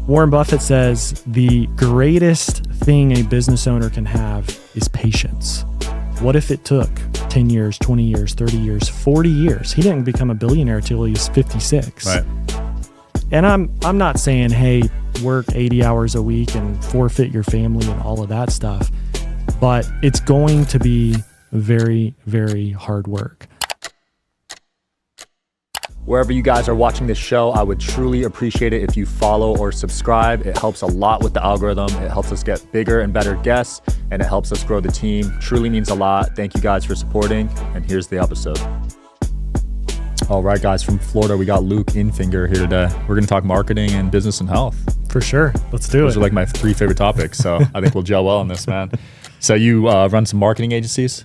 Warren Buffett says the greatest thing a business owner can have is patience. What if it took 10 years, 20 years, 30 years, 40 years? He didn't become a billionaire till he was 56. Right. And I'm not saying, hey, work 80 hours a week and forfeit your family and all of that stuff, but it's going to be very, very hard work. Wherever you guys are watching this show, I would truly appreciate it if you follow or subscribe. It helps a lot with the algorithm. It helps us get bigger and better guests, and it helps us grow the team. Truly means a lot. Thank you guys for supporting, and here's the episode. All right, guys, from Florida, we got Luke Infinger here today. We're going to talk marketing and business and health. For sure. Let's do it. Those are like my 3 favorite topics, so I think we'll gel well on this, man. So you run some marketing agencies?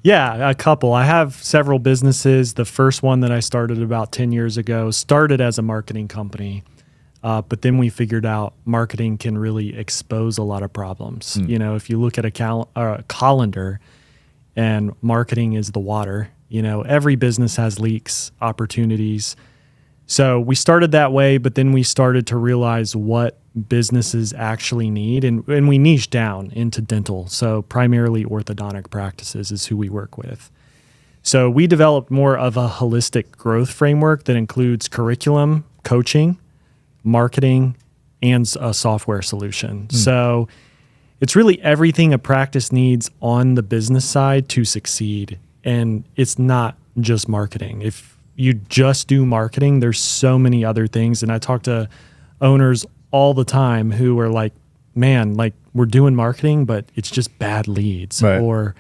Yeah, a couple. I have several businesses. The first one that I started about 10 years ago started as a marketing company, but then we figured out marketing can really expose a lot of problems. You know, if you look at a colander and marketing is the water, you know, every business has leaks, opportunities. So we started that way, but then we started to realize what businesses actually need, and we niche down into dental. So primarily orthodontic practices is who we work with. So we developed more of a holistic growth framework that includes curriculum, coaching, marketing, and a software solution. So it's really everything a practice needs on the business side to succeed. And it's not just marketing. If you just do marketing, there's so many other things. And I talk to owners all the time who are like, man, like we're doing marketing, but it's just bad leads. Right. Or,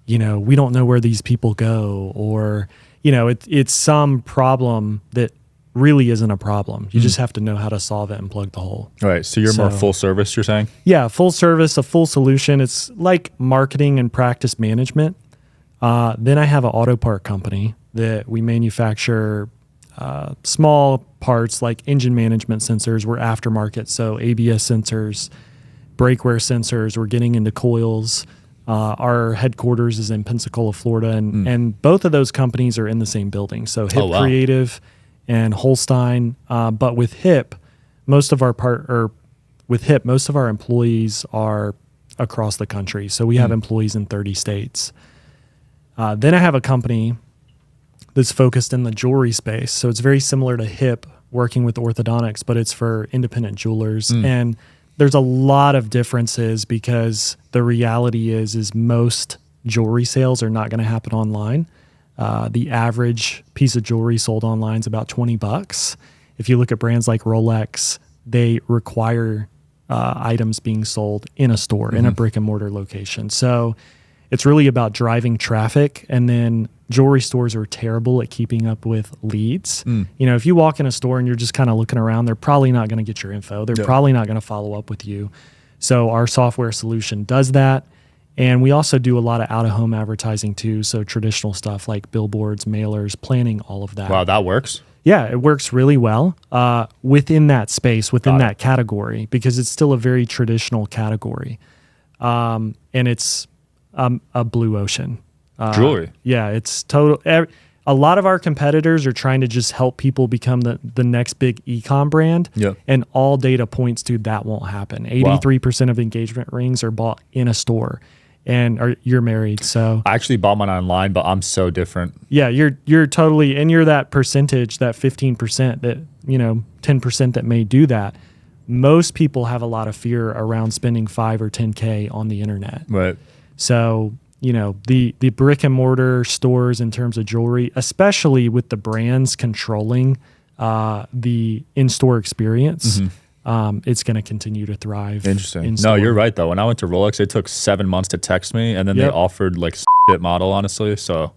you know, we don't know where these people go, or, you know, it's some problem that really isn't a problem. You just have to know how to solve it and plug the hole. All right. So you're more full service, you're saying? Yeah. Full service, a full solution. It's like marketing and practice management. Then I have an auto part company that we manufacture small parts like engine management sensors. We're aftermarket, so ABS sensors, brake wear sensors. We're getting into coils. Our headquarters is in Pensacola, Florida, and both of those companies are in the same building. So Hip Creative and Holstein. But with Hip, most of our employees are across the country. So we have employees in 30 states. Then I have a company that's focused in the jewelry space. So it's very similar to Hip, working with orthodontics, but it's for independent jewelers. And there's a lot of differences because the reality is most jewelry sales are not going to happen online. The average piece of jewelry sold online is about $20. If you look at brands like Rolex, they require items being sold in a store, in a brick and mortar location. So it's really about driving traffic, and then jewelry stores are terrible at keeping up with leads. You know, if you walk in a store and you're just kind of looking around, they're probably not going to get your info. They're probably not going to follow up with you. So our software solution does that. And we also do a lot of out-of-home advertising too. So traditional stuff like billboards, mailers, planning, all of that. Wow, that works? Yeah, it works really well within that space, within that category, because it's still a very traditional category. And it's a blue ocean. Jewelry. Yeah, it's total. A lot of our competitors are trying to just help people become the next big e-com brand. And all data points to that won't happen. 83% of engagement rings are bought in a store. And you're married, so I actually bought mine online, but I'm so different. Yeah, you're totally, and you're that percentage, that 15% that, you know, 10% that may do that. Most people have a lot of fear around spending $5 or $10K on the internet. Right. So, you know, the brick and mortar stores in terms of jewelry, especially with the brands controlling the in-store experience, it's going to continue to thrive. Interesting. No, you're right, though. When I went to Rolex, it took 7 months to text me, and then they offered like shit model, honestly. So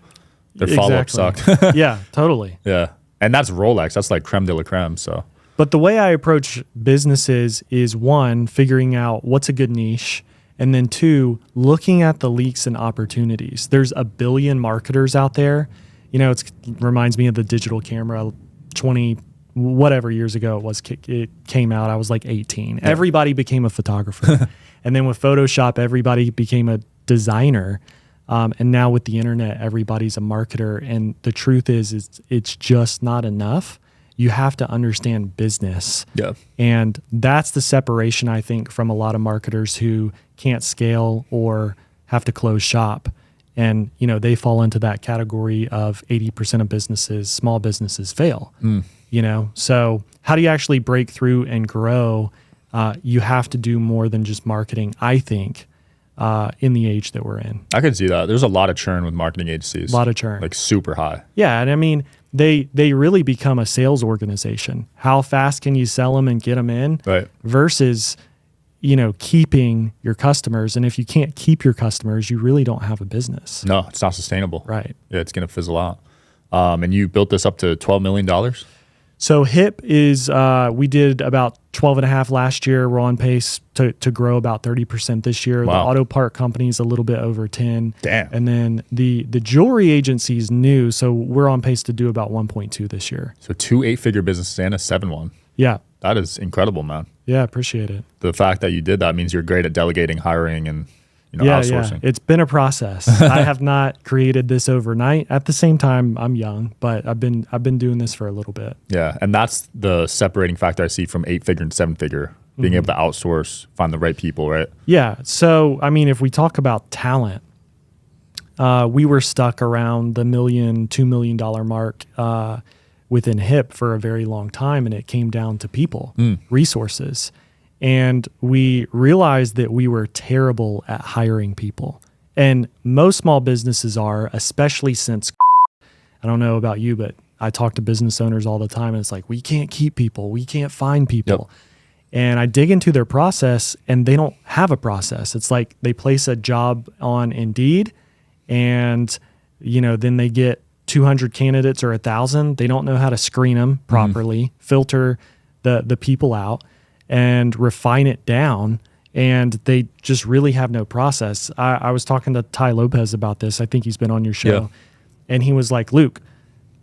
their follow-up sucked. Yeah, totally. Yeah. And that's Rolex. That's like creme de la creme. So, but the way I approach businesses is, one, figuring out what's a good niche. And then 2, looking at the leaks and opportunities. There's a billion marketers out there. You know, it reminds me of the digital camera 20 whatever years ago it came out. I was like 18. Yeah. Everybody became a photographer. And then with Photoshop, everybody became a designer. And now with the internet, everybody's a marketer. And the truth is it's just not enough. You have to understand business. Yeah. And that's the separation, I think, from a lot of marketers who can't scale or have to close shop. And, they fall into that category of 80% of businesses, small businesses fail, So how do you actually break through and grow? You have to do more than just marketing, I think, in the age that we're in. I could see that. There's a lot of churn with marketing agencies. A lot of churn. Like super high. Yeah. And I mean, they really become a sales organization. How fast can you sell them and get them in? Right. Versus, keeping your customers. And if you can't keep your customers, you really don't have a business. No, it's not sustainable. Right. Yeah, it's going to fizzle out. And you built this up to $12 million? So HIP is, we did about 12 and a half last year. We're on pace to grow about 30% this year. Wow. The auto part company is a little bit over 10. Damn. And then the jewelry agency is new. So we're on pace to do about 1.2 this year. So 2 8-figure businesses and a 7-1. Yeah. That is incredible, man. Yeah. Appreciate it. The fact that you did that means you're great at delegating, hiring, and outsourcing. Yeah. It's been a process. I have not created this overnight. At the same time, I'm young, but I've been doing this for a little bit. Yeah, and that's the separating factor I see from 8-figure and 7-figure, being able to outsource, find the right people, right? Yeah. So, I mean, if we talk about talent, we were stuck around the $2 million mark within HIP for a very long time, and it came down to people, resources. And we realized that we were terrible at hiring people. And most small businesses are, especially since, I don't know about you, but I talk to business owners all the time, and it's like, we can't keep people. We can't find people. Yep. And I dig into their process, and they don't have a process. It's like they place a job on Indeed, and then they get 200 candidates or 1,000. They don't know how to screen them properly, filter the people out, and refine it down. And they just really have no process. I was talking to Ty Lopez about this. I think he's been on your show. Yeah. And he was like, Luke,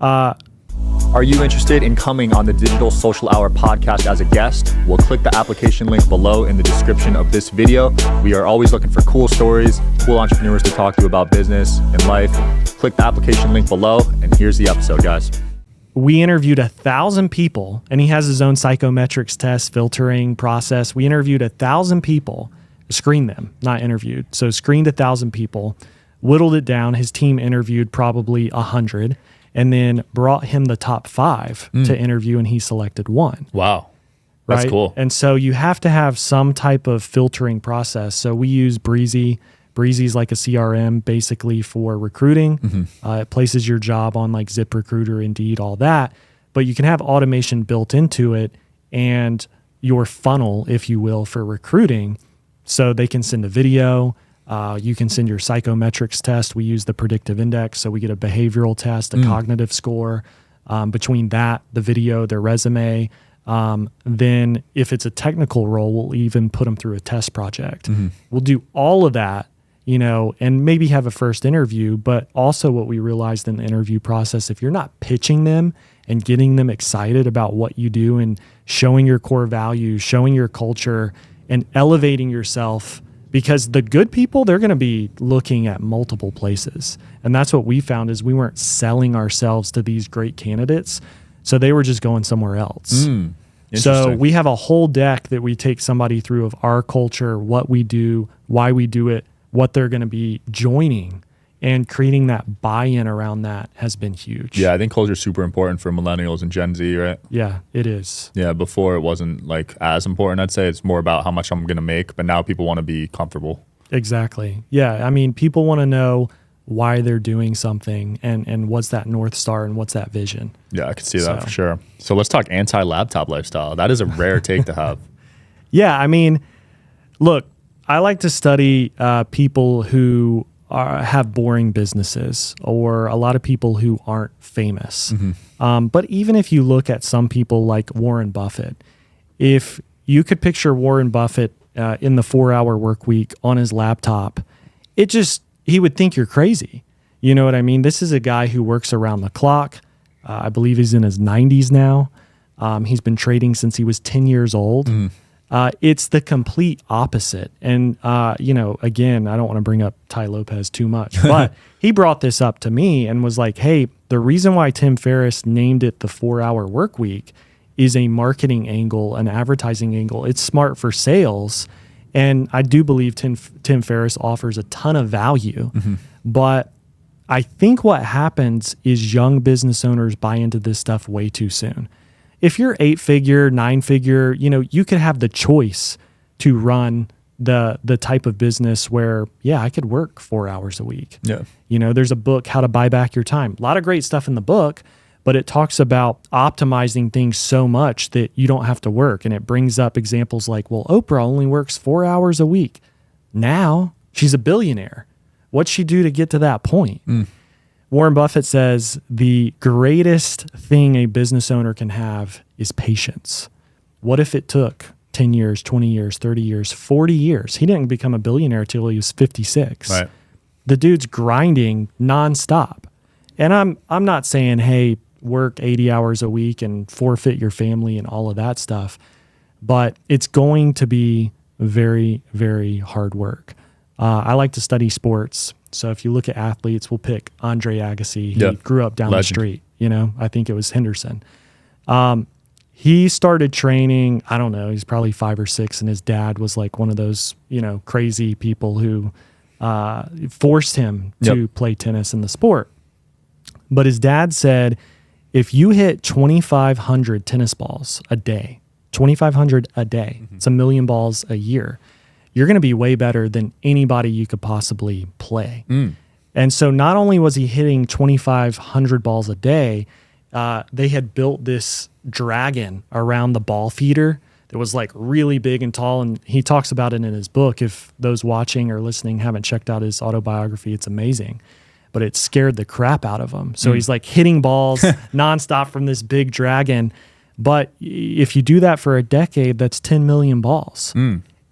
are you interested in coming on the Digital Social Hour podcast as a guest? We'll click the application link below in the description of this video. We are always looking for cool stories, cool entrepreneurs to talk to about business and life. Click the application link below, and here's the episode, guys. We interviewed 1,000 people, and he has his own psychometrics test filtering process. We interviewed 1,000 people, screened them, not interviewed. So screened 1,000 people, whittled it down. His team interviewed probably 100, and then brought him the top 5 to interview, and he selected 1. Wow. That's right? cool. And so you have to have some type of filtering process. So we use Breezy. Breezy's like a CRM basically for recruiting. It places your job on like ZipRecruiter, Indeed, all that. But you can have automation built into it and your funnel, if you will, for recruiting. So they can send a video. You can send your psychometrics test. We use the predictive index. So we get a behavioral test, a cognitive score. Between that, the video, their resume. Then if it's a technical role, we'll even put them through a test project. We'll do all of that, and maybe have a first interview. But also what we realized in the interview process, if you're not pitching them and getting them excited about what you do and showing your core values, showing your culture and elevating yourself, because the good people, they're going to be looking at multiple places. And that's what we found is we weren't selling ourselves to these great candidates. So they were just going somewhere else. So we have a whole deck that we take somebody through of our culture, what we do, why we do it, what they're going to be joining, and creating that buy-in around that has been huge. Yeah, I think culture is super important for millennials and Gen Z, right? Yeah, it is. Yeah, before it wasn't like as important. I'd say it's more about how much I'm going to make, but now people want to be comfortable. Exactly. Yeah, I mean, people want to know why they're doing something and what's that North Star and what's that vision. Yeah, I could see that for sure. So let's talk anti-laptop lifestyle. That is a rare take to have. Yeah, I mean, look, I like to study people who have boring businesses, or a lot of people who aren't famous. But even if you look at some people like Warren Buffett, if you could picture Warren Buffett in the 4-hour work week on his laptop, he would think you're crazy. You know what I mean? This is a guy who works around the clock. I believe he's in his 90s now. He's been trading since he was 10 years old. It's the complete opposite. And, again, I don't want to bring up Ty Lopez too much, but he brought this up to me and was like, hey, the reason why Tim Ferriss named it the 4-hour work week is a marketing angle, an advertising angle. It's smart for sales. And I do believe Tim Ferriss offers a ton of value. But I think what happens is young business owners buy into this stuff way too soon. If you're 8-figure, 9-figure, you could have the choice to run the type of business where, I could work 4 hours a week. Yeah. There's a book, How to Buy Back Your Time. A lot of great stuff in the book, but it talks about optimizing things so much that you don't have to work. And it brings up examples like, well, Oprah only works 4 hours a week. Now she's a billionaire. What'd she do to get to that point? Warren Buffett says the greatest thing a business owner can have is patience. What if it took 10 years, 20 years, 30 years, 40 years? He didn't become a billionaire till he was 56. Right. The dude's grinding nonstop. And I'm not saying, hey, work 80 hours a week and forfeit your family and all of that stuff, but it's going to be very, very hard work. I like to study sports. So if you look at athletes, we'll pick Andre Agassi. He grew up down the street. I think it was Henderson. He started training, I don't know, he's probably 5 or 6, and his dad was like one of those, crazy people who forced him to play tennis in the sport. But his dad said, if you hit 2,500 tennis balls a day, 2,500 a day, it's 1 million balls a year, you're going to be way better than anybody you could possibly play. And so not only was he hitting 2,500 balls a day, they had built this dragon around the ball feeder that was like really big and tall. And he talks about it in his book. If those watching or listening haven't checked out his autobiography, it's amazing. But it scared the crap out of him. So he's like hitting balls nonstop from this big dragon. But if you do that for a decade, that's 10 million balls.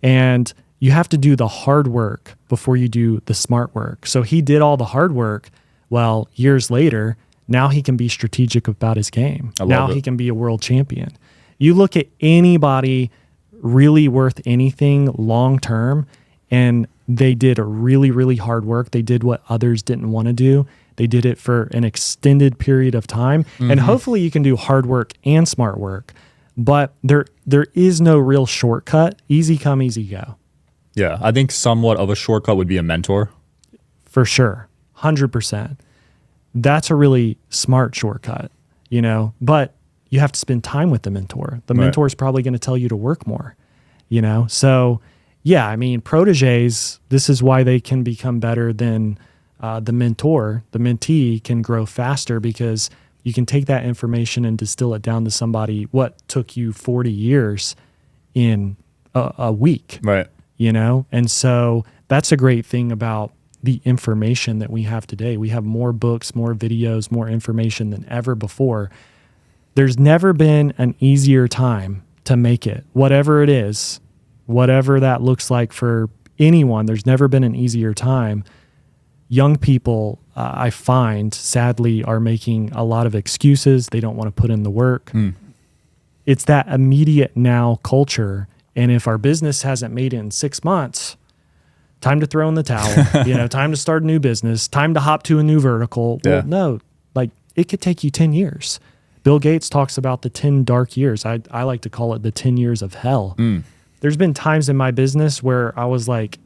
And you have to do the hard work before you do the smart work. So he did all the hard work. Well, years later, now he can be strategic about his game. Now he can be a world champion. You look at anybody really worth anything long term, and they did a really, really hard work. They did what others didn't want to do. They did it for an extended period of time. And hopefully you can do hard work and smart work. But there is no real shortcut. Easy come, easy go. Yeah, I think somewhat of a shortcut would be a mentor. For sure, 100%. That's a really smart shortcut, but you have to spend time with the mentor. The mentor is probably going to tell you to work more, So, yeah, I mean, proteges, this is why they can become better than the mentor. The mentee can grow faster because you can take that information and distill it down to somebody what took you 40 years in a week. Right. And so that's a great thing about the information that we have today. We have more books, more videos, more information than ever before. There's never been an easier time to make it, whatever it is, whatever that looks like for anyone. There's never been an easier time. Young people, I find, sadly, are making a lot of excuses. They don't want to put in the work. It's that immediate now culture. And if our business hasn't made it in 6 months, time to throw in the towel, time to start a new business, time to hop to a new vertical. Well, no, it could take you 10 years. Bill Gates talks about the 10 dark years. I like to call it the 10 years of hell. There's been times in my business where I was like,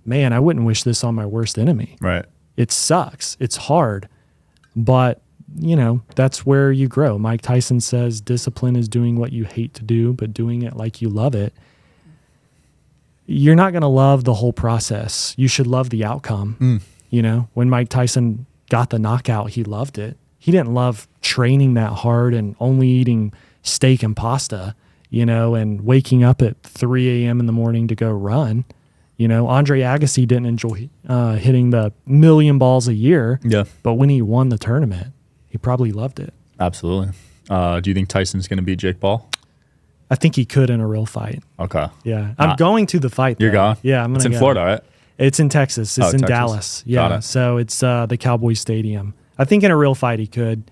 man, I wouldn't wish this on my worst enemy. Right. It sucks. It's hard. But, that's where you grow. Mike Tyson says discipline is doing what you hate to do, but doing it like you love it. You're not going to love the whole process. You should love the outcome. When Mike Tyson got the knockout, he loved it. He didn't love training that hard and only eating steak and pasta, and waking up at 3 a.m. in the morning to go run. Andre Agassi didn't enjoy hitting the 1 million balls a year. Yeah. But when he won the tournament, he probably loved it. Absolutely. Do you think Tyson's going to beat Jake Paul? I think he could in a real fight. Okay. Yeah. I'm going to the fight. You're going? Yeah. I'm going to It's in Florida, right? It's in Texas. It's in Texas. Dallas. Yeah. So it's the Cowboys Stadium. I think in a real fight he could.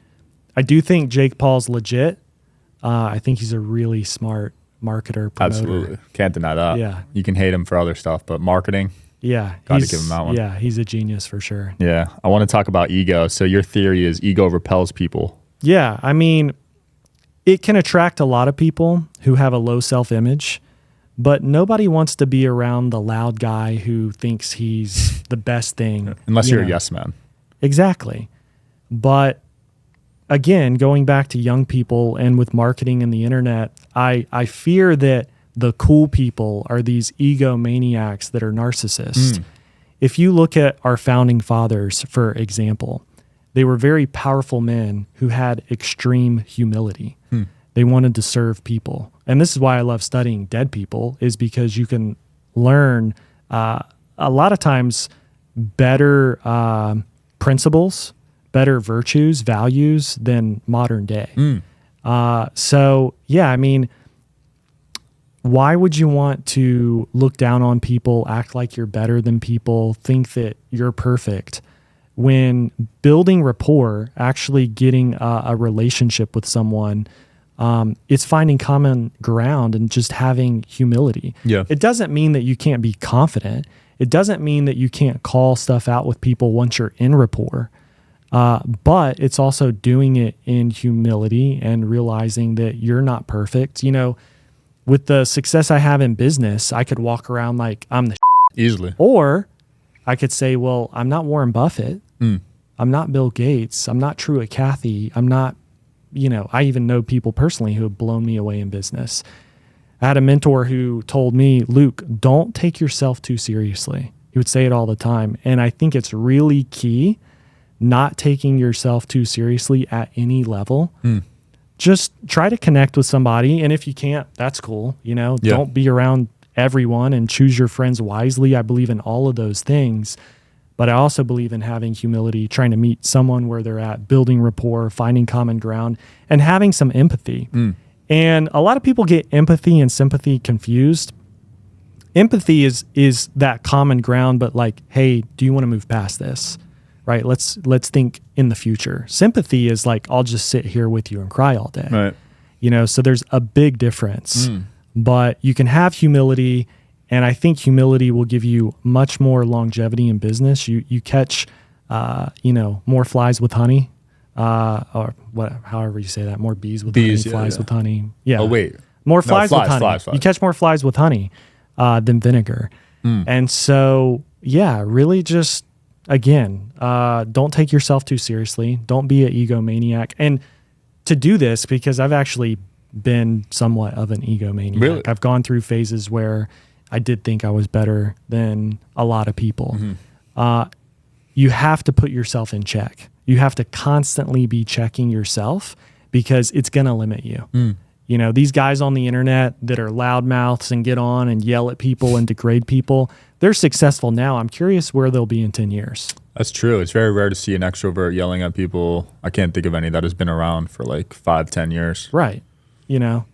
I do think Jake Paul's legit. I think he's a really smart marketer, promoter. Absolutely. Can't deny that. Yeah. You can hate him for other stuff, but marketing, Yeah. got to give him that one. Yeah, he's a genius for sure. Yeah. I want to talk about ego. So your theory is ego repels people. Yeah. I mean, it can attract a lot of people who have a low self-image, but nobody wants to be around the loud guy who thinks he's the best thing. Unless you're a yes man. Exactly. But again, going back to young people and with marketing and the internet, I fear that the cool people are these egomaniacs that are narcissists. If you look at our founding fathers, for example, they were very powerful men who had extreme humility. They wanted to serve people. And this is why I love studying dead people, is because you can learn a lot of times better principles, better virtues, values than modern day. So, yeah, I mean, why would you want to look down on people, act like you're better than people, think that you're perfect, when building rapport, actually getting a relationship with someone, it's finding common ground and just having humility. Yeah. It doesn't mean that you can't be confident. It doesn't mean that you can't call stuff out with people once you're in rapport. But it's also doing it in humility and realizing that you're not perfect. You know, with the success I have in business, I could walk around like I'm the Easily. or I could say, well, I'm not Warren Buffett. I'm not Bill Gates. I'm not Truett Cathy. I'm not, I even know people personally who have blown me away in business. I had a mentor who told me, Luke, don't take yourself too seriously. He would say it all the time. And I think it's really key not taking yourself too seriously at any level. Just try to connect with somebody. And if you can't, that's cool. Don't be around everyone and choose your friends wisely. I believe in all of those things. But I also believe in having humility, trying to meet someone where they're at, building rapport, finding common ground, and having some empathy. And a lot of people get empathy and sympathy confused. Empathy is that common ground, but like, hey, do you want to move past this? Right? Let's think in the future. Sympathy is like, I'll just sit here with you and cry all day. Right. So there's a big difference. But you can have humility, and I think humility will give you much more longevity in business. You catch, more flies with honey, or however you say that, more bees with honey, flies with honey. Yeah. Oh, wait. More flies with honey. Flies. You catch more flies with honey than vinegar. And so, yeah, really just, again, don't take yourself too seriously. Don't be an egomaniac. And to do this, because I've actually been somewhat of an egomaniac. Really? I've gone through phases where I did think I was better than a lot of people. You have to put yourself in check. You have to constantly be checking yourself, because it's going to limit you. These guys on the internet that are loudmouths and get on and yell at people and degrade people, they're successful now. I'm curious where they'll be in 10 years. That's true. It's very rare to see an extrovert yelling at people. I can't think of any that has been around for like 5-10 years. Right.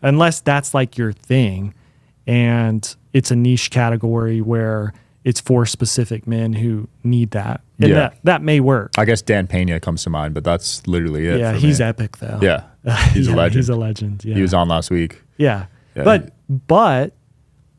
Unless that's like your thing and it's a niche category where it's for specific men who need that. And that may work. I guess Dan Pena comes to mind, but that's literally it. Yeah, for he's me. epic though. Yeah. He's a legend. He's a legend. Yeah. He was on last week. Yeah. But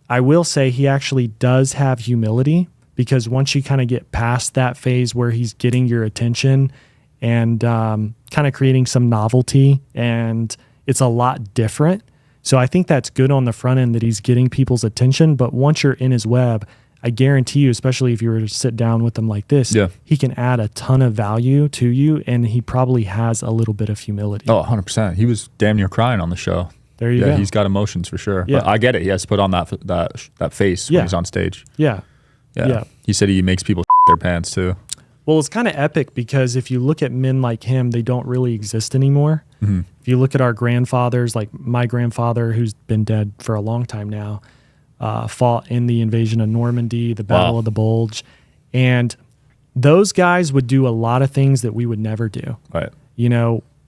I will say he actually does have humility, because once you kind of get past that phase where he's getting your attention and kind of creating some novelty, and it's a lot different. So I think that's good on the front end that he's getting people's attention. But once you're in his web, I guarantee you, especially if you were to sit down with him like this, he can add a ton of value to you, and he probably has a little bit of humility. Oh, 100%. He was damn near crying on the show. There you go. Yeah, he's got emotions for sure. Yeah. But I get it. He has to put on that face when he's on stage. Yeah. He said he makes people their pants too. Well, it's kind of epic, because if you look at men like him, they don't really exist anymore. If you look at our grandfathers, like my grandfather, who's been dead for a long time now, fought in the invasion of Normandy, the Battle of the Bulge. And those guys would do a lot of things that we would never do. Right.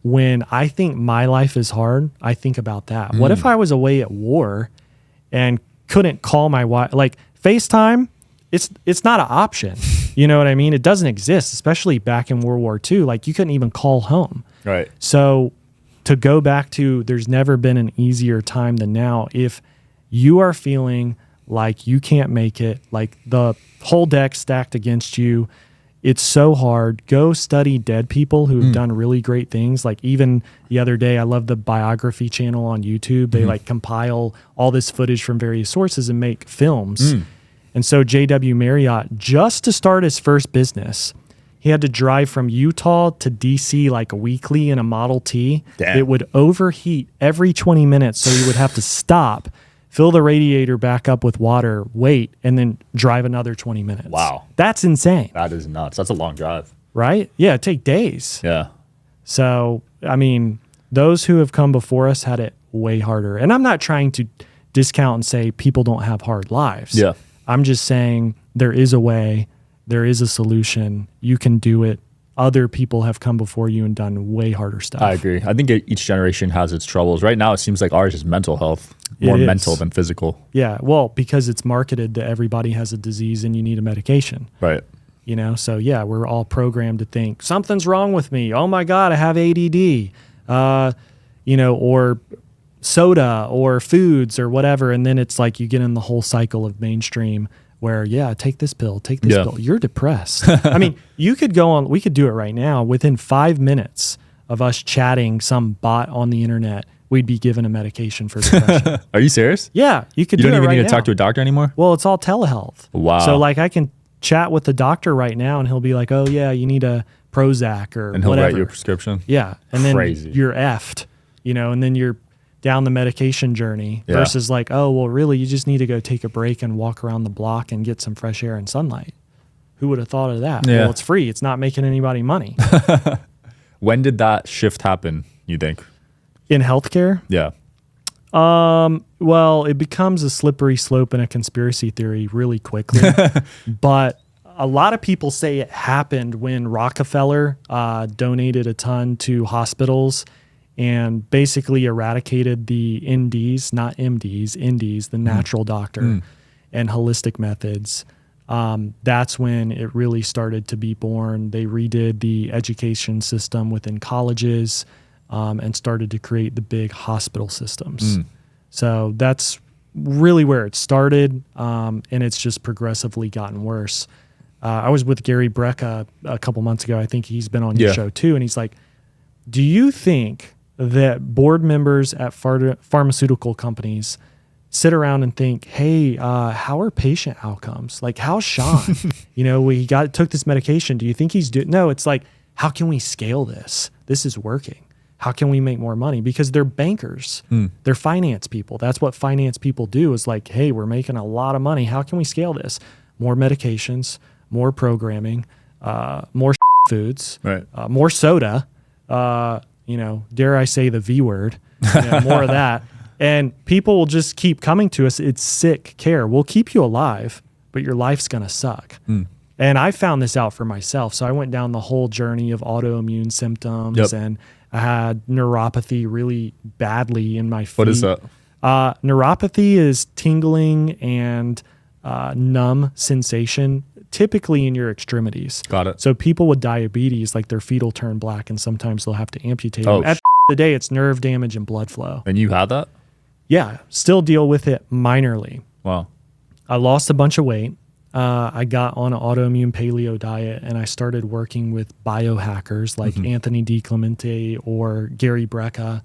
When I think my life is hard, I think about that. What if I was away at war and couldn't call my wife? Like FaceTime, it's not an option. You know what I mean? It doesn't exist, especially back in World War II. Like you couldn't even call home. Right. So to go back to, there's never been an easier time than now. If you are feeling like you can't make it, like the whole deck stacked against you, it's so hard. Go study dead people who have done really great things. Like even the other day, I love the biography channel on YouTube. They like compile all this footage from various sources and make films. And so J.W. Marriott, just to start his first business, he had to drive from Utah to DC like weekly in a Model T. Damn. It would overheat every 20 minutes, so he would have to stop, fill the radiator back up with water, wait, and then drive another 20 minutes. Wow. That's insane. That is nuts. That's a long drive. Right? Yeah, it'd take days. Yeah. So, I mean, those who have come before us had it way harder. And I'm not trying to discount and say people don't have hard lives. Yeah. I'm just saying there is a way, there is a solution. You can do it. Other people have come before you and done way harder stuff. I agree. I think each generation has its troubles. Right now, it seems like ours is mental health, more mental than physical. Yeah, well, because it's marketed that everybody has a disease and you need a medication. Right. You know, so yeah, we're all programmed to think something's wrong with me. Oh my God, I have ADD. You know, or soda or foods or whatever. And then it's like you get in the whole cycle of mainstream where, yeah, take this pill, take this pill. You're depressed. I mean, you could go on, we could do it right now. Within 5 minutes of us chatting some bot on the internet, we'd be given a medication for depression. Are you serious? Yeah, you could do it right now. You don't even need to talk to a doctor anymore? Well, it's all telehealth. Wow. So like I can chat with the doctor right now and he'll be like, oh yeah, you need a Prozac or and he'll whatever. write you a prescription? Yeah. And then Crazy. you're effed, you know, and then you're down the medication journey versus like, oh, well, really, you just need to go take a break and walk around the block and get some fresh air and sunlight. Who would have thought of that? Yeah. Well, it's free. It's not making anybody money. When did that shift happen, you think? In healthcare? Yeah. Well, it becomes a slippery slope and a conspiracy theory really quickly. But a lot of people say it happened when Rockefeller donated a ton to hospitals and basically eradicated the NDs, not MDs, NDs, the natural doctor, and holistic methods. That's when it really started to be born. They redid the education system within colleges and started to create the big hospital systems. So that's really where it started, and it's just progressively gotten worse. I was with Gary Brecka a couple months ago. I think he's been on your show too, and he's like, do you think that board members at pharmaceutical companies sit around and think, hey, how are patient outcomes? Like, how's Sean? You know, we took this medication. Do you think he's doing? No, it's like, how can we scale this? This is working. How can we make more money? Because they're bankers. They're finance people. That's what finance people do is like, hey, we're making a lot of money. How can we scale this? More medications, more programming, more foods, more soda, you know, dare I say the V word, you know, more of that. And people will just keep coming to us. It's sick care. We'll keep you alive, but your life's going to suck. And I found this out for myself. So I went down the whole journey of autoimmune symptoms and I had neuropathy really badly in my feet. What is that? Neuropathy is tingling and numb sensation, typically in your extremities. Got it. So people with diabetes, like their feet will turn black and sometimes they'll have to amputate Oh, them. At the day, it's nerve damage and blood flow. And you had that? Yeah, still deal with it minorly. Wow. I lost a bunch of weight. I got on an autoimmune paleo diet and I started working with biohackers like Anthony DiClemente or Gary Brecka.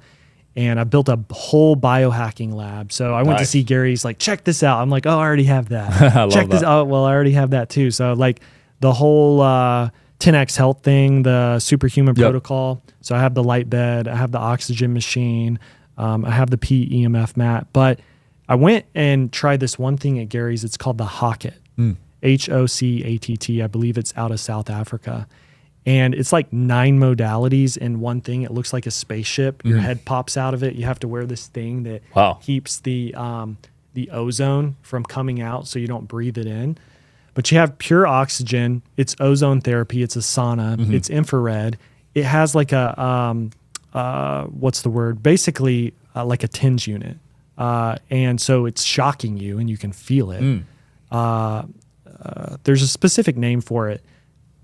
And I built a whole biohacking lab. So I went to see Gary's like, check this out. I'm like, oh, I already have that. I Check love this out. Well, I already have that too. So like the whole 10X health thing, the superhuman protocol. So I have the light bed. I have the oxygen machine. I have the PEMF mat. But I went and tried this one thing at Gary's. It's called the Hockett. HOCATT. I believe it's out of South Africa. And it's like 9 modalities in one thing. It looks like a spaceship. Your head pops out of it. You have to wear this thing that keeps the ozone from coming out so you don't breathe it in. But you have pure oxygen. It's ozone therapy. It's a sauna. It's infrared. It has like a, what's the word? Basically like a TENS unit. And so it's shocking you and you can feel it. There's a specific name for it.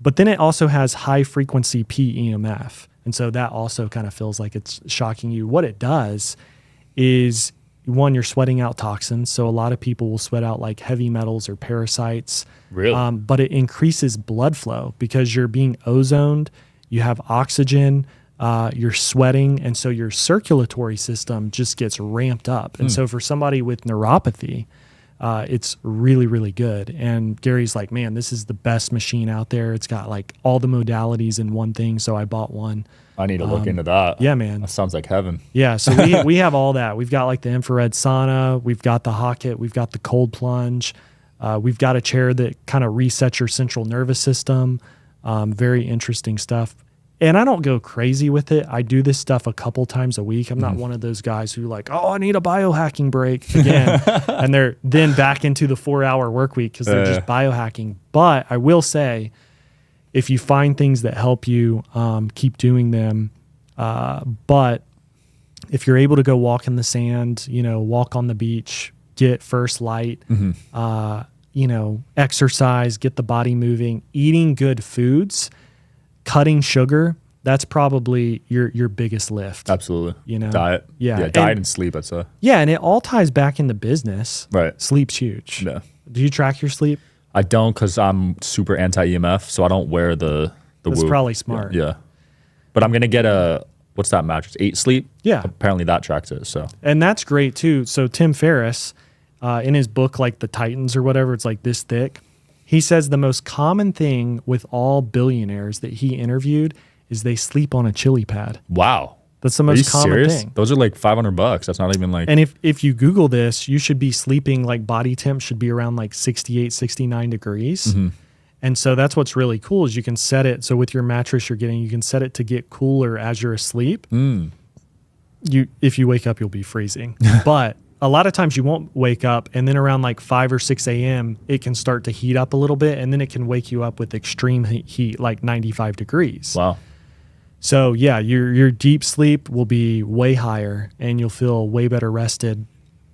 But then it also has high frequency PEMF. And so that also kind of feels like it's shocking you. What it does is, one, you're sweating out toxins. So a lot of people will sweat out like heavy metals or parasites. Really? But it increases blood flow because you're being ozoned, you have oxygen, you're sweating. And so your circulatory system just gets ramped up. And so for somebody with neuropathy, it's really, really good. And Gary's like, man, this is the best machine out there. It's got like all the modalities in one thing. So I bought one. I need to look into that. Yeah, man. That sounds like heaven. Yeah. So we have all that. We've got like the infrared sauna. We've got the Hocket. We've got the cold plunge. We've got a chair that kind of resets your central nervous system. Very interesting stuff. And I don't go crazy with it. I do this stuff a couple times a week. I'm not one of those guys who like, oh, I need a biohacking break again. And they're then back into the 4-hour work week because they're just biohacking. But I will say, if you find things that help you, keep doing them. But if you're able to go walk in the sand, walk on the beach, get first light, exercise, get the body moving, eating good foods, cutting sugar, that's probably your biggest lift. Absolutely. Diet. Yeah. Diet and sleep, I'd say. Yeah. And it all ties back into business. Right. Sleep's huge. Yeah. Do you track your sleep? I don't, because I'm super anti-EMF, so I don't wear the That's Whoop. probably smart. Yeah. But I'm going to get what's that mattress? 8 Sleep? Yeah. Apparently that tracks it, so. And that's great too. So Tim Ferriss, in his book, like the Titans or whatever, it's like this thick. He says the most common thing with all billionaires that he interviewed is they sleep on a chili pad. Wow. That's the most common thing. Those are like $500. That's not even like. And if you Google this, you should be sleeping like body temp should be around like 68, 69 degrees. Mm-hmm. And so that's what's really cool is you can set it. So with your mattress you can set it to get cooler as you're asleep. If you wake up, you'll be freezing. But a lot of times you won't wake up, and then around like 5 or 6 a.m., it can start to heat up a little bit, and then it can wake you up with extreme heat, like 95 degrees. Wow. So yeah, your deep sleep will be way higher, and you'll feel way better rested.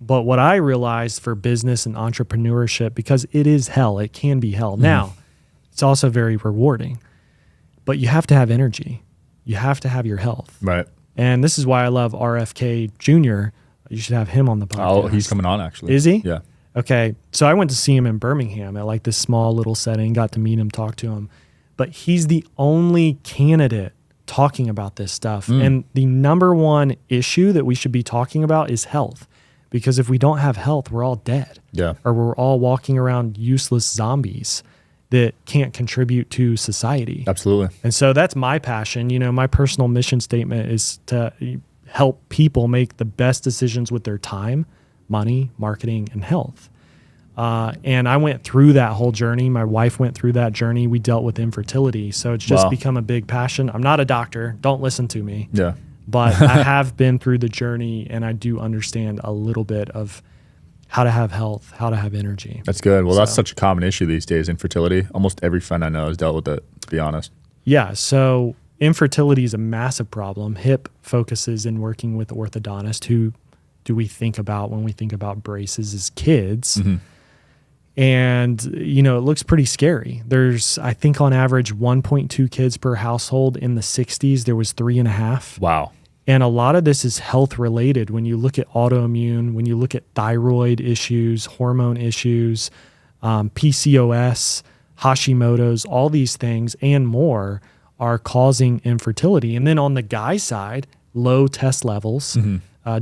But what I realized for business and entrepreneurship, because it is hell, it can be hell. Now, it's also very rewarding, but you have to have energy. You have to have your health. Right. And this is why I love RFK Jr. You should have him on the podcast. Oh, he's coming on actually. Is he? Yeah. Okay. So I went to see him in Birmingham at like this small little setting, got to meet him, talk to him. But he's the only candidate talking about this stuff. And the number one issue that we should be talking about is health. Because if we don't have health, we're all dead. Yeah. Or we're all walking around useless zombies that can't contribute to society. Absolutely. And so that's my passion. My personal mission statement is to help people make the best decisions with their time, money, marketing, and health. And I went through that whole journey. My wife went through that journey. We dealt with infertility. So it's just become a big passion. I'm not a doctor. Don't listen to me. Yeah. But I have been through the journey, and I do understand a little bit of how to have health, how to have energy. That's good. Well, that's such a common issue these days, infertility. Almost every friend I know has dealt with it, to be honest. Yeah. So infertility is a massive problem. HIP focuses in working with orthodontists. Who do we think about when we think about braces as kids? And, it looks pretty scary. There's, I think on average, 1.2 kids per household. In the 60s, there was 3.5. Wow. And a lot of this is health related. When you look at autoimmune, when you look at thyroid issues, hormone issues, PCOS, Hashimoto's, all these things and more are causing infertility. And then on the guy side, low test levels.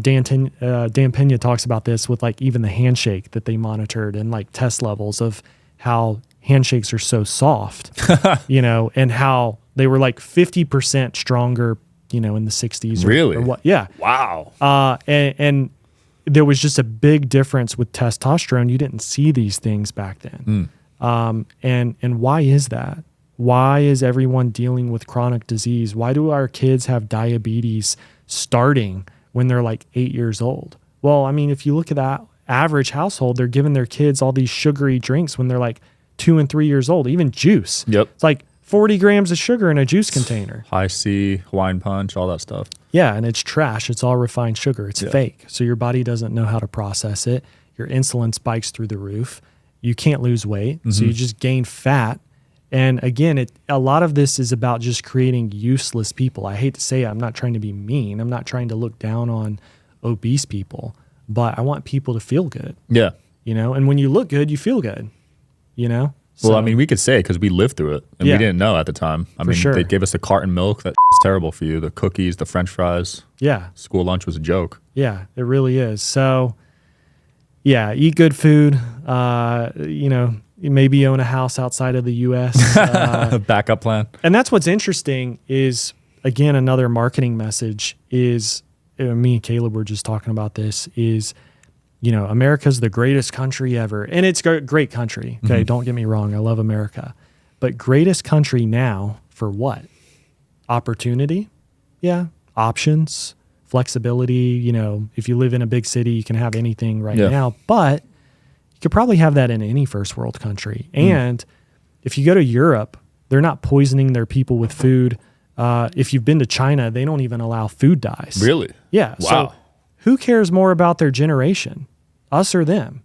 Dan Pena talks about this with like even the handshake that they monitored and like test levels of how handshakes are so soft, and how they were like 50% stronger, in the 60s. Really? Or what? Yeah. Wow. And there was just a big difference with testosterone. You didn't see these things back then. And why is that? Why is everyone dealing with chronic disease? Why do our kids have diabetes starting when they're like 8 years old? Well, I mean, if you look at that average household, they're giving their kids all these sugary drinks when they're like 2 and 3 years old, even juice. Yep. It's like 40 grams of sugar in a juice container. High C, Hawaiian Punch, all that stuff. Yeah, and it's trash. It's all refined sugar. It's fake. So your body doesn't know how to process it. Your insulin spikes through the roof. You can't lose weight. So you just gain fat. And again, a lot of this is about just creating useless people. I hate to say it, I'm not trying to be mean. I'm not trying to look down on obese people, but I want people to feel good. Yeah. And when you look good, you feel good, So, Well, I mean, we could say it because we lived through it and we didn't know at the time. I mean, sure. they gave us a carton milk that's terrible for you. The cookies, the French fries. Yeah. School lunch was a joke. Yeah, it really is. So, yeah, eat good food. Maybe own a house outside of the U.S. Backup plan. And that's what's interesting is, again, another marketing message is, me and Caleb were just talking about this, is, America's the greatest country ever. And it's a great country. Okay, Don't get me wrong. I love America. But greatest country now for what? Opportunity? Yeah. Options, flexibility. If you live in a big city, you can have anything right now. But you could probably have that in any first world country. And if you go to Europe, they're not poisoning their people with food. If you've been to China, they don't even allow food dyes. Really? Yeah. Wow. So who cares more about their generation, us or them?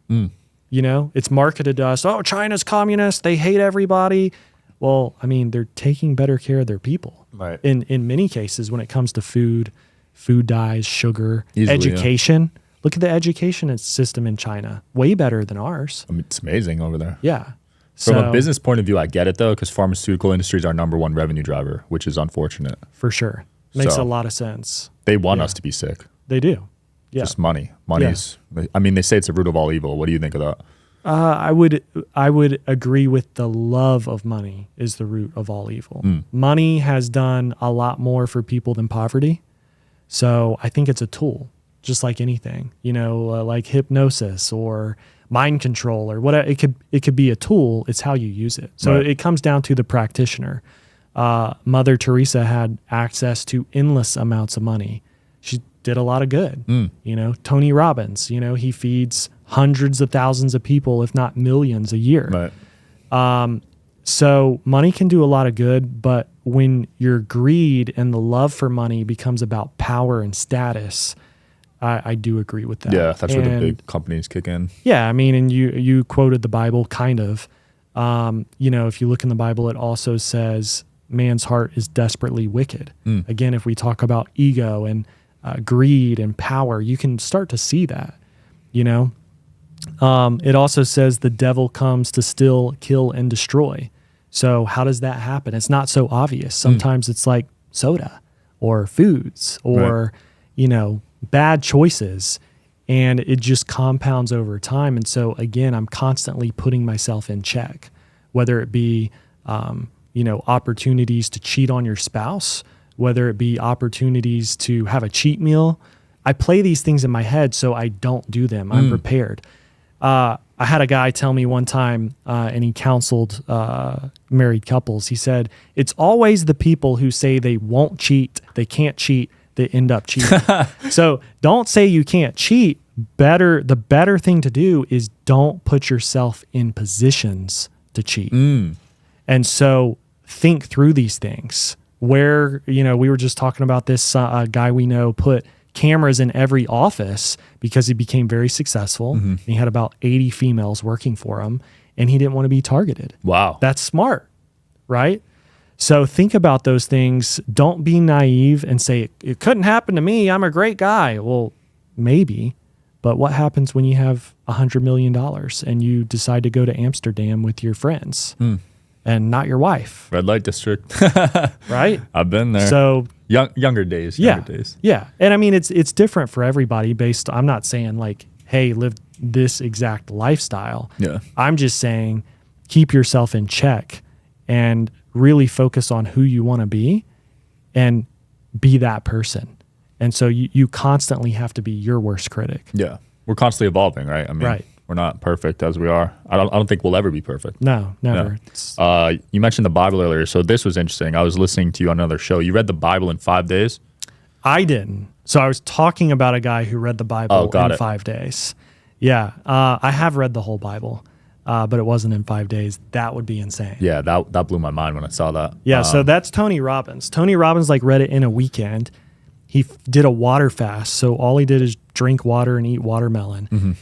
It's marketed to us. Oh, China's communist. They hate everybody. Well, I mean, they're taking better care of their people. Right. In many cases, when it comes to food dyes, sugar, Easily, education. Yeah. Look at the education system in China. Way better than ours. I mean, it's amazing over there. Yeah. From a business point of view, I get it though, because pharmaceutical industry is our number one revenue driver, which is unfortunate. For sure. Makes a lot of sense. They want us to be sick. They do. Yeah. Just money. Money's, I mean, they say it's the root of all evil. What do you think of that? I would agree with the love of money is the root of all evil. Money has done a lot more for people than poverty. So I think it's a tool, just like anything, like hypnosis or mind control or whatever. It could be a tool. It's how you use it. So it comes down to the practitioner. Mother Teresa had access to endless amounts of money. She did a lot of good. Tony Robbins, he feeds hundreds of thousands of people, if not millions a year. Right. So money can do a lot of good, but when your greed and the love for money becomes about power and status, I do agree with that. Yeah, that's where the big companies kick in. Yeah, I mean, and you quoted the Bible, kind of. If you look in the Bible, it also says man's heart is desperately wicked. Again, if we talk about ego and greed and power, you can start to see that, It also says the devil comes to steal, kill, and destroy. So how does that happen? It's not so obvious. Sometimes it's like soda or foods or, bad choices, and it just compounds over time. And so again, I'm constantly putting myself in check, whether it be, opportunities to cheat on your spouse, whether it be opportunities to have a cheat meal. I play these things in my head so I don't do them. I'm prepared. I had a guy tell me one time, and he counseled married couples. He said, it's always the people who say they won't cheat, they can't cheat, that end up cheating. So don't say you can't cheat. The better thing to do is don't put yourself in positions to cheat. And so think through these things. Where, we were just talking about this guy we know put cameras in every office because he became very successful. And he had about 80 females working for him, and he didn't want to be targeted. Wow. That's smart, right? So think about those things. Don't be naive and say, it couldn't happen to me. I'm a great guy. Well, maybe. But what happens when you have $100 million and you decide to go to Amsterdam with your friends and not your wife? Red light district. Right? I've been there. So younger days. Yeah. And I mean, it's different for everybody I'm not saying like, hey, live this exact lifestyle. Yeah. I'm just saying keep yourself in check and really focus on who you want to be and be that person. And so you constantly have to be your worst critic. Yeah. We're constantly evolving, right? I mean, we're not perfect as we are. I don't think we'll ever be perfect. No, never. No. You mentioned the Bible earlier, so this was interesting. I was listening to you on another show. You read the Bible in 5 days? I didn't. So I was talking about a guy who read the Bible in 5 days. Yeah. I have read the whole Bible. But it wasn't in 5 days. That would be insane. Yeah, that blew my mind when I saw that. Yeah, so that's Tony Robbins. Tony Robbins read it in a weekend. He did a water fast, so all he did is drink water and eat watermelon.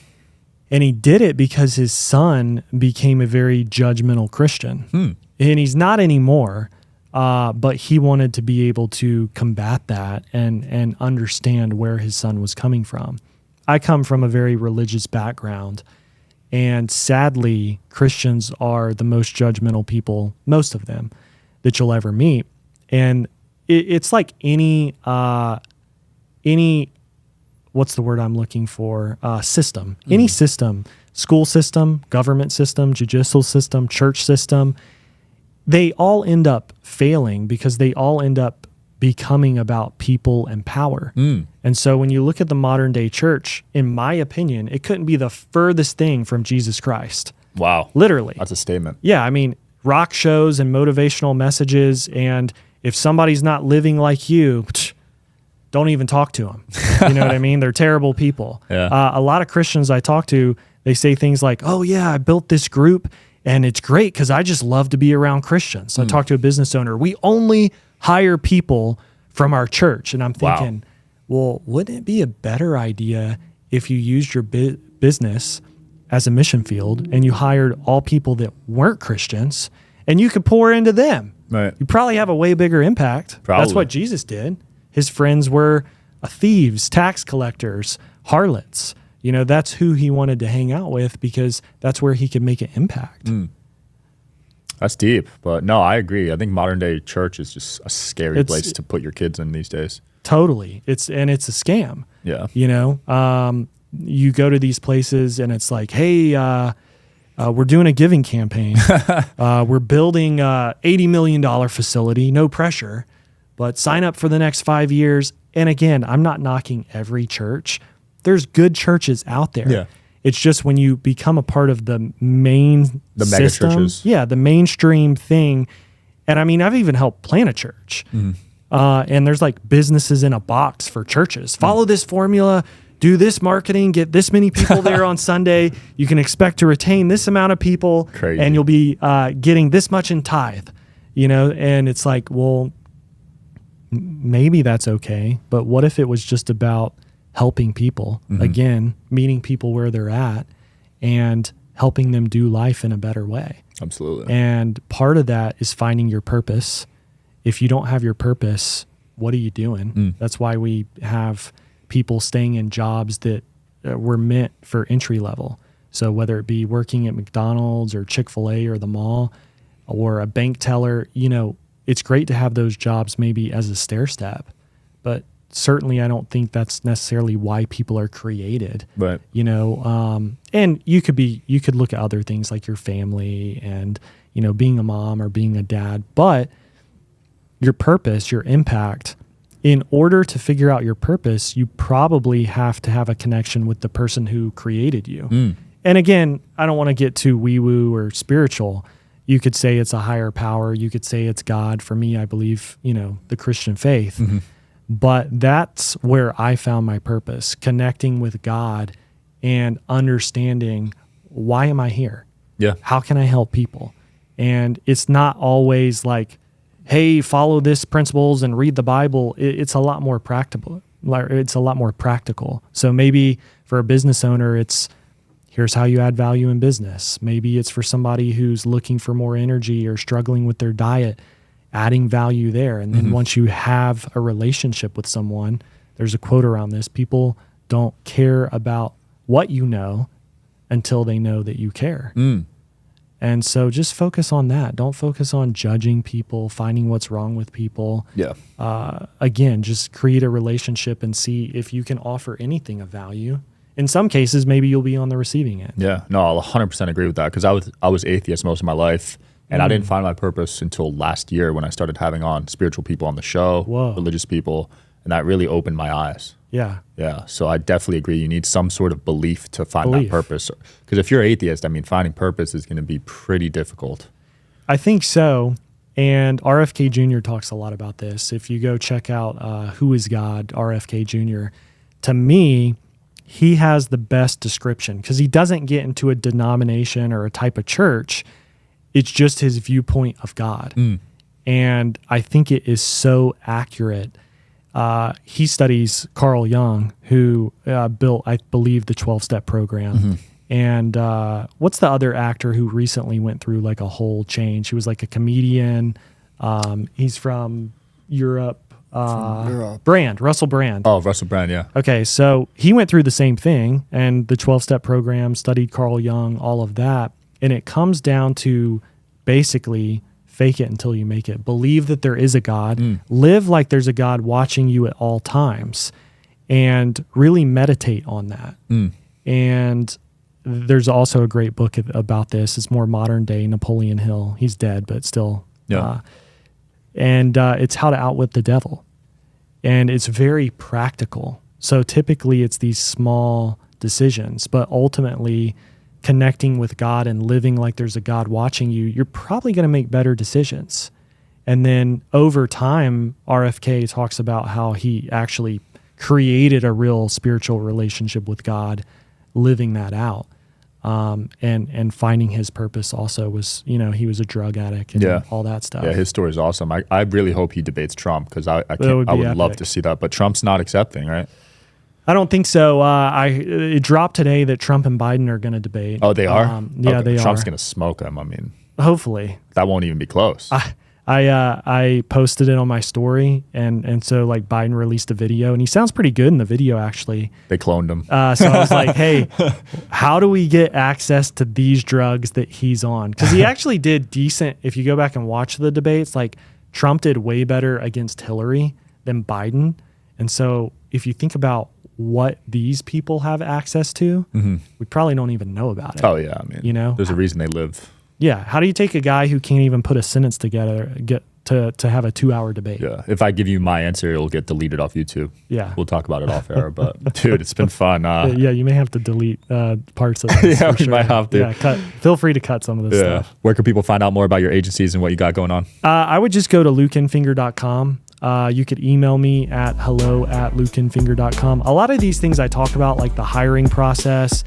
And he did it because his son became a very judgmental Christian. and he's not anymore. But he wanted to be able to combat that and understand where his son was coming from. I come from a very religious background, and sadly, Christians are the most judgmental people, most of them, that you'll ever meet. And it's like any what's the word I'm looking for? System. Any system, school system, government system, judicial system, church system, they all end up failing because they all end up becoming about people and power. And so when you look at the modern day church, in my opinion, it couldn't be the furthest thing from Jesus Christ. Wow. Literally. That's a statement. Yeah. I mean, rock shows and motivational messages. And if somebody's not living like you, don't even talk to them. You know what I mean? They're terrible people. Yeah. A lot of Christians I talk to, they say things like, oh yeah, I built this group and it's great because I just love to be around Christians. I talked to a business owner. We only hire people from our church. And I'm thinking, well, wouldn't it be a better idea if you used your business as a mission field and you hired all people that weren't Christians and you could pour into them? Right. You probably have a way bigger impact. Probably. That's what Jesus did. His friends were thieves, tax collectors, harlots. You know, that's who he wanted to hang out with because that's where he could make an impact. That's deep. But no, I agree. I think modern day church is just a scary place to put your kids in these days. Totally. It's a scam. Yeah. You know, you go to these places and it's like, hey, we're doing a giving campaign. We're building a $80 million facility, no pressure, but sign up for the next 5 years. And again, I'm not knocking every church. There's good churches out there. Yeah. It's just when you become a part of the main The system, mega churches. yeah, the mainstream thing. And I mean, I've even helped plant a church. And there's like businesses in a box for churches. Follow this formula, do this marketing, get this many people there on Sunday. You can expect to retain this amount of people. Crazy. And you'll be getting this much in tithe, you know? And it's like, well, maybe that's okay. But what if it was just about helping people, again, meeting people where they're at and helping them do life in a better way? Absolutely. And part of that is finding your purpose. If you don't have your purpose, what are you doing? That's why we have people staying in jobs that were meant for entry level. So whether it be working at McDonald's or Chick-fil-A or the mall or a bank teller, you know, it's great to have those jobs maybe as a stair step, but certainly I don't think that's necessarily why people are created. Right. You know, and you could look at other things like your family and, you know, being a mom or being a dad, but your purpose, your impact, in order to figure out your purpose, you probably have to have a connection with the person who created you. And again, I don't want to get too wee-woo or spiritual. You could say it's a higher power. You could say it's God. For me, I believe, you know, the Christian faith. But that's where I found my purpose, connecting with God and understanding, why am I here? Yeah. How can I help people? And it's not always like, hey, follow this principles and read the Bible. It's a lot more practical. It's a lot more practical. So maybe for a business owner, it's here's how you add value in business. Maybe it's for somebody who's looking for more energy or struggling with their diet, adding value there. And then once you have a relationship with someone, there's a quote around this: people don't care about what you know until they know that you care. And so just focus on that. Don't focus on judging people, finding what's wrong with people. Yeah. Again, just create a relationship and see if you can offer anything of value. In some cases, maybe you'll be on the receiving end. Yeah. No, I'll 100% agree with that, because I was atheist most of my life, and I didn't find my purpose until last year when I started having on spiritual people on the show, religious people, and that really opened my eyes. Yeah. Yeah. So I definitely agree. You need some sort of belief to find that purpose. Because if you're atheist, I mean, finding purpose is going to be pretty difficult. I think so. And RFK Jr. talks a lot about this. If you go check out Who is God, RFK Jr., to me, he has the best description, because he doesn't get into a denomination or a type of church. It's just his viewpoint of God. And I think it is so accurate. He studies Carl Jung, who built, I believe, the 12-step program. And what's the other actor who recently went through like a whole change? He was like a comedian. He's from Europe. Russell Brand. Oh, Russell Brand, yeah. Okay, so he went through the same thing, and the 12-step program, studied Carl Jung, all of that. And it comes down to basically fake it until you make it. Believe that there is a God. Live like there's a God watching you at all times, and really meditate on that. And there's also a great book about this. It's more modern day, Napoleon Hill. He's dead, but still. Yeah. It's how to outwit the devil. And it's very practical. So typically it's these small decisions, but ultimately connecting with God and living like there's a God watching you, you're probably going to make better decisions. And then over time, RFK talks about how he actually created a real spiritual relationship with God, living that out. And finding his purpose also was, he was a drug addict and all that stuff. Yeah, his story is awesome. I really hope he debates Trump, because I would love to see that. But Trump's not accepting, right? I don't think so. It dropped today that Trump and Biden are going to debate. Oh, they are? Yeah, they are. Trump's going to smoke him. I mean, hopefully. That won't even be close. I posted it on my story, and so like Biden released a video, and he sounds pretty good in the video actually. They cloned him. So I was like, hey, how do we get access to these drugs that he's on? Because he actually did decent. If you go back and watch the debates, like Trump did way better against Hillary than Biden. And so if you think about what these people have access to, we probably don't even know about it. Oh yeah, I mean, there's a reason they live. Yeah. How do you take a guy who can't even put a sentence together to have a 2-hour debate? Yeah. If I give you my answer, it'll get deleted off YouTube. Yeah. We'll talk about it off air. But dude, it's been fun. Yeah, you may have to delete parts of this. Yeah, we might have to. Yeah, feel free to cut some of this stuff. Where can people find out more about your agencies and what you got going on? I would just go to lukeinfinger.com. You could email me at hello@lukeinfinger.com. A lot of these things I talk about, like the hiring process,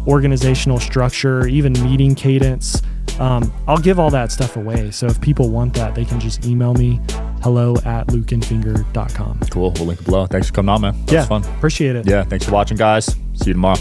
organizational structure, even meeting cadence, I'll give all that stuff away. So if people want that, they can just email me, hello@lukeinfinger.com. Cool. We'll link it below. Thanks for coming on, man. That was fun. Appreciate it. Yeah. Thanks for watching, guys. See you tomorrow.